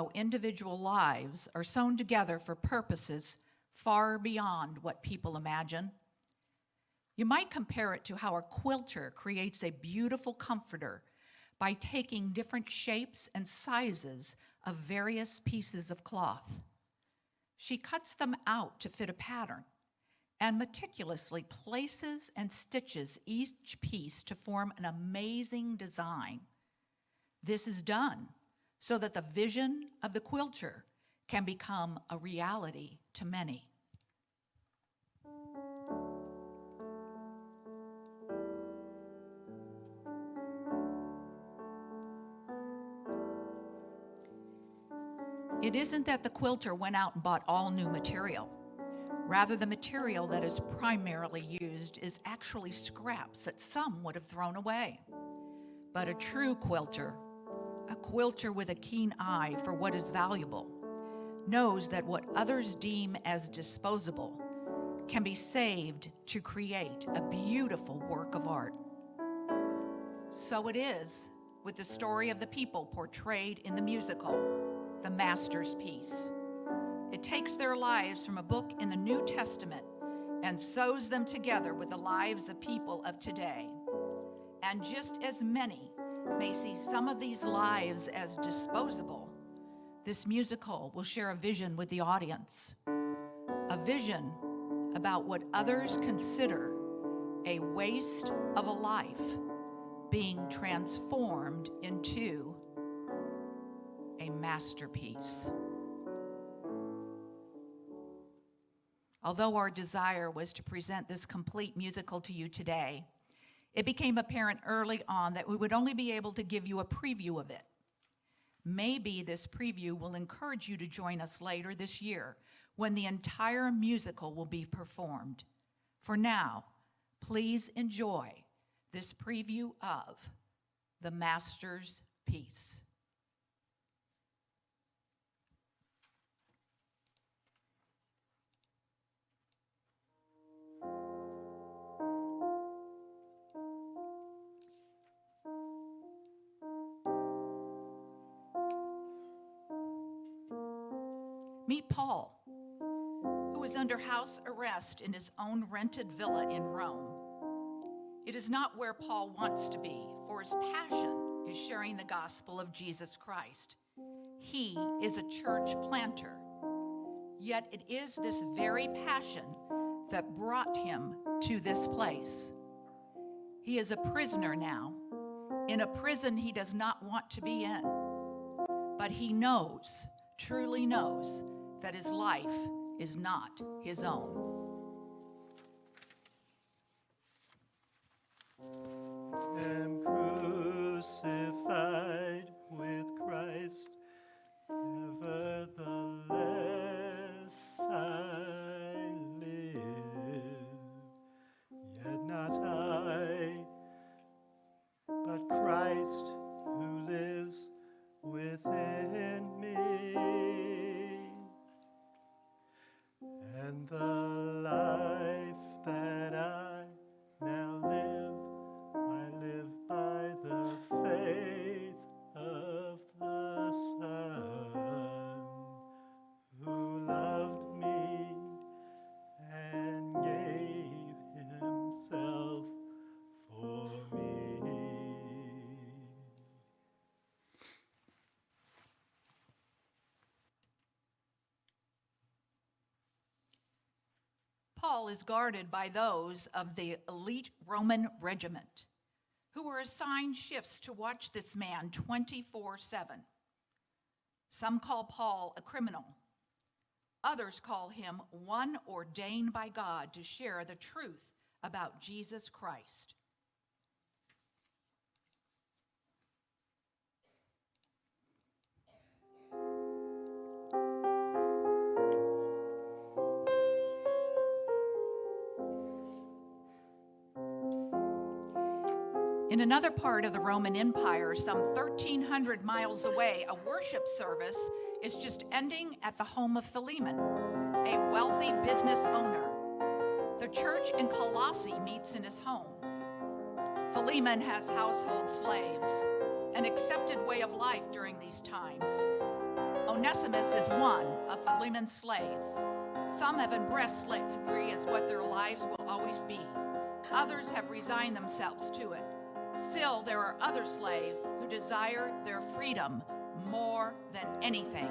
how individual lives are sewn together for purposes far beyond what people imagine. You might compare it to how a quilter creates a beautiful comforter by taking different shapes and sizes of various pieces of cloth. She cuts them out to fit a pattern and meticulously places and stitches each piece to form an amazing design. This is done so that the vision of the quilter can become a reality to many. It isn't that the quilter went out and bought all new material. Rather, the material that is primarily used is actually scraps that some would have thrown away. But a true quilter, a quilter with a keen eye for what is valuable, knows that what others deem as disposable can be saved to create a beautiful work of art. So it is with the story of the people portrayed in the musical, The Master's Piece. It takes their lives from a book in the New Testament and sews them together with the lives of people of today. And just as many may see some of these lives as disposable, this musical will share a vision with the audience, a vision about what others consider a waste of a life being transformed into a masterpiece. Although our desire was to present this complete musical to you today, it became apparent early on that we would only be able to give you a preview of it. Maybe this preview will encourage you to join us later this year when the entire musical will be performed. For now, please enjoy this preview of The Master's Piece. Meet Paul, who is under house arrest in his own rented villa in Rome. It is not where Paul wants to be, for his passion is sharing the gospel of Jesus Christ. He is a church planter, yet it is this very passion that brought him to this place. He is a prisoner now, in a prison he does not want to be in, but he knows, truly knows, that his life is not his own. Am crucified with Christ, nevertheless I live, yet not I, but Christ who lives within me. And the life that I now live, I live by the faith of the Son, who loved me and gave himself for me. Paul is guarded by those of the elite Roman regiment, who were assigned shifts to watch this man 24/7. Some call Paul a criminal. Others call him one ordained by God to share the truth about Jesus Christ. In another part of the Roman Empire, some 1,300 miles away, a worship service is just ending at the home of Philemon, a wealthy business owner. The church in Colossae meets in his home. Philemon has household slaves, an accepted way of life during these times. Onesimus is one of Philemon's slaves. Some have embraced slavery as what their lives will always be. Others have resigned themselves to it. Still, there are other slaves who desire their freedom more than anything.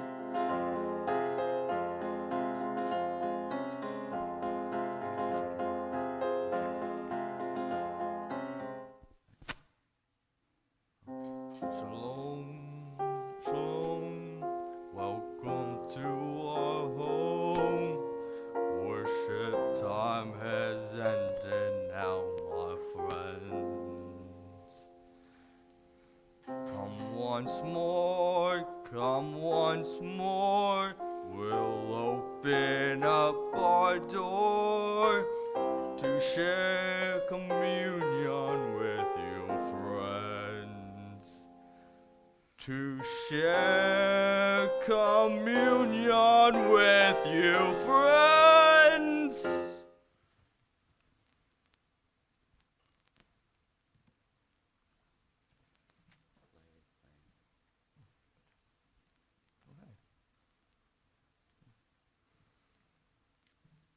Shalom, shalom, welcome to our home. Worship time has ended now, my friends. Come once more, we'll open up our door to share communion with you, friends. To share communion with you, friends.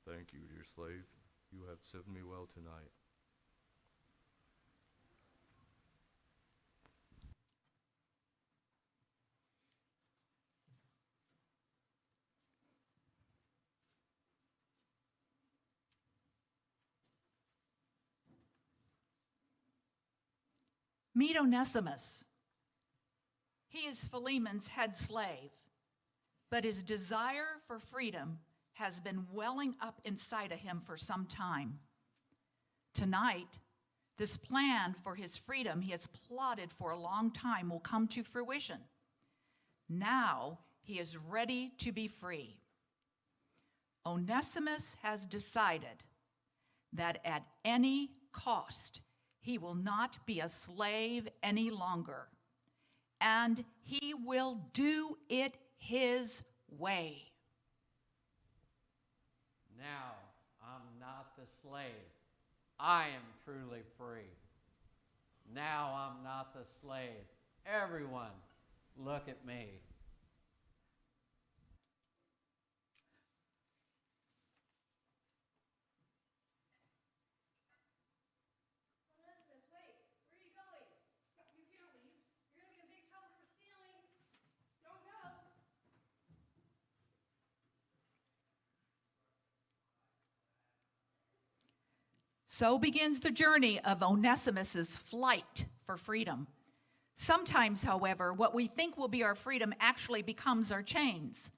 Thank you, dear slave. You have served me well tonight. Meet Onesimus. He is Philemon's head slave, but his desire for freedom has been welling up inside of him for some time. Tonight, this plan for his freedom he has plotted for a long time will come to fruition. Now he is ready to be free. Onesimus has decided that at any cost, he will not be a slave any longer, and he will do it his way. Now I'm not the slave. I am truly free. Now I'm not the slave. Everyone, look at me. Onesimus, wait. Where are you going? Stop. You can't leave. You're going to be in big trouble for stealing. Don't go. So begins the journey of Onesimus's flight for freedom. Sometimes, however, what we think will be our freedom actually becomes our chains.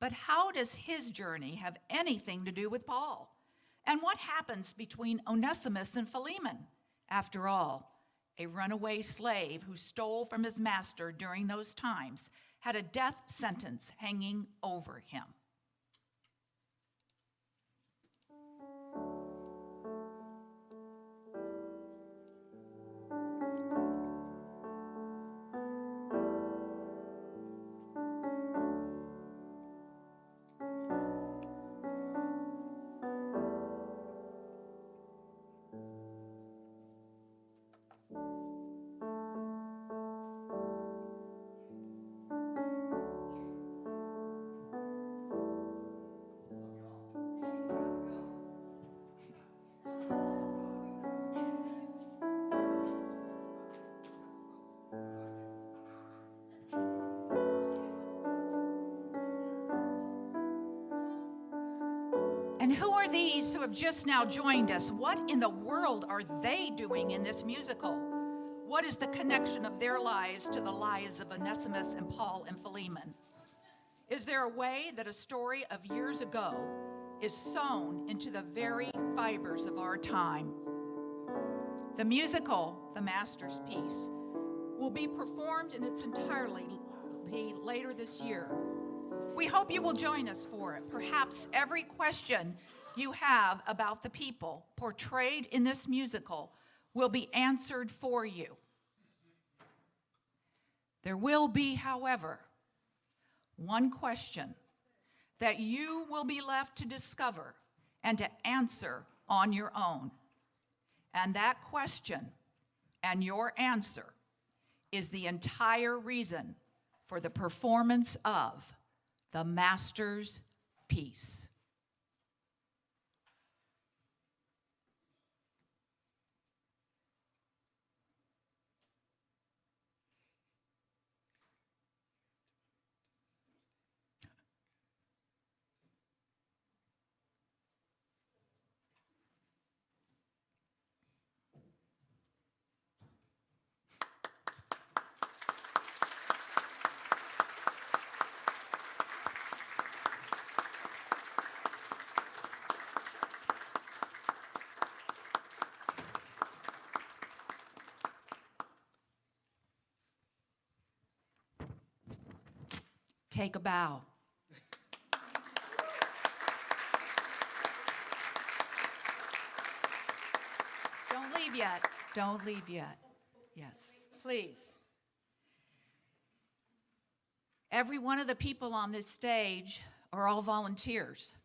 But how does his journey have anything to do with Paul? And what happens between Onesimus and Philemon? After all, a runaway slave who stole from his master during those times had a death sentence hanging over him. And who are these who have just now joined us? What in the world are they doing in this musical? What is the connection of their lives to the lives of Onesimus and Paul and Philemon? Is there a way that a story of years ago is sewn into the very fibers of our time? The musical, The Master's Piece, will be performed in its entirety later this year. We hope you will join us for it. Perhaps every question you have about the people portrayed in this musical will be answered for you. There will be, however, one question that you will be left to discover and to answer on your own. And that question and your answer is the entire reason for the performance of the Master's Piece. Take a bow. Don't leave yet. Don't leave yet. Yes, please. Every one of the people on this stage are all volunteers.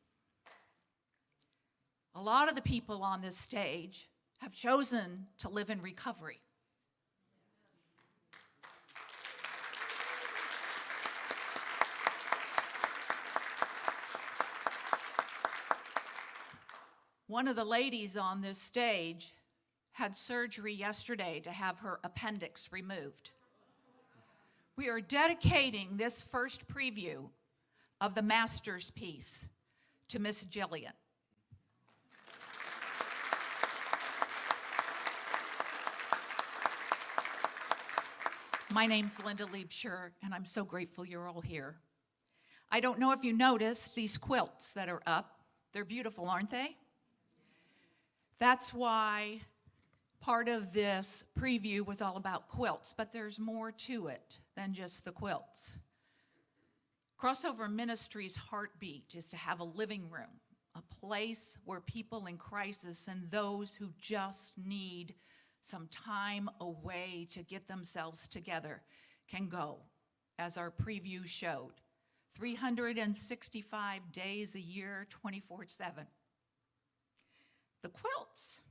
A lot of the people on this stage have chosen to live in recovery. One of the ladies on this stage had surgery yesterday to have her appendix removed. We are dedicating this first preview of the Master's Piece to Miss Jillian. My name's Linda Liebscher, and I'm so grateful you're all here. I don't know if you noticed these quilts that are up. They're beautiful, aren't they? That's why part of this preview was all about quilts, but there's more to it than just the quilts. Crossover Ministries' heartbeat is to have a living room, a place where people in crisis and those who just need some time away to get themselves together can go, as our preview showed. 365 days a year, 24/7. The quilts.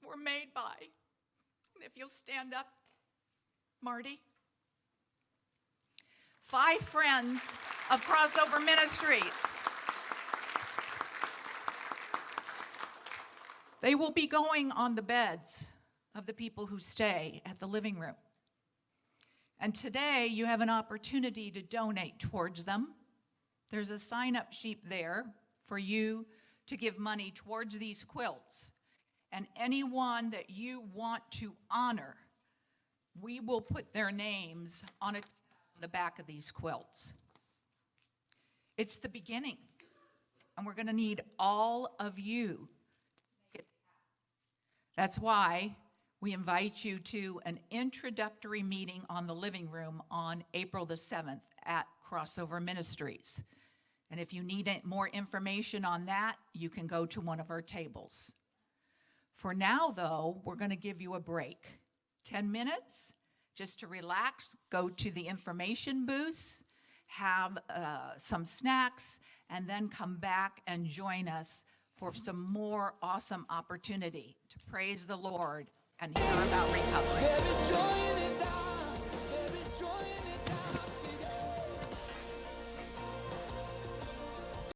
Were made by, and if you'll stand up, Marty, 5 friends of Crossover Ministries. They will be going on the beds of the people who stay at the living room. And today you have an opportunity to donate towards them. There's a sign-up sheet there for you to give money towards these quilts. And anyone that you want to honor, we will put their names on the back of these quilts. It's the beginning, and we're going to need all of you. That's why we invite you to an introductory meeting on the living room on April the 7th at Crossover Ministries. And if you need more information on that, you can go to one of our tables. For now, though, we're going to give you a break. 10 minutes just to relax, go to the information booths, have some snacks, and then come back and join us for some more awesome opportunity to praise the Lord and hear about recovery. There is joy in his eyes.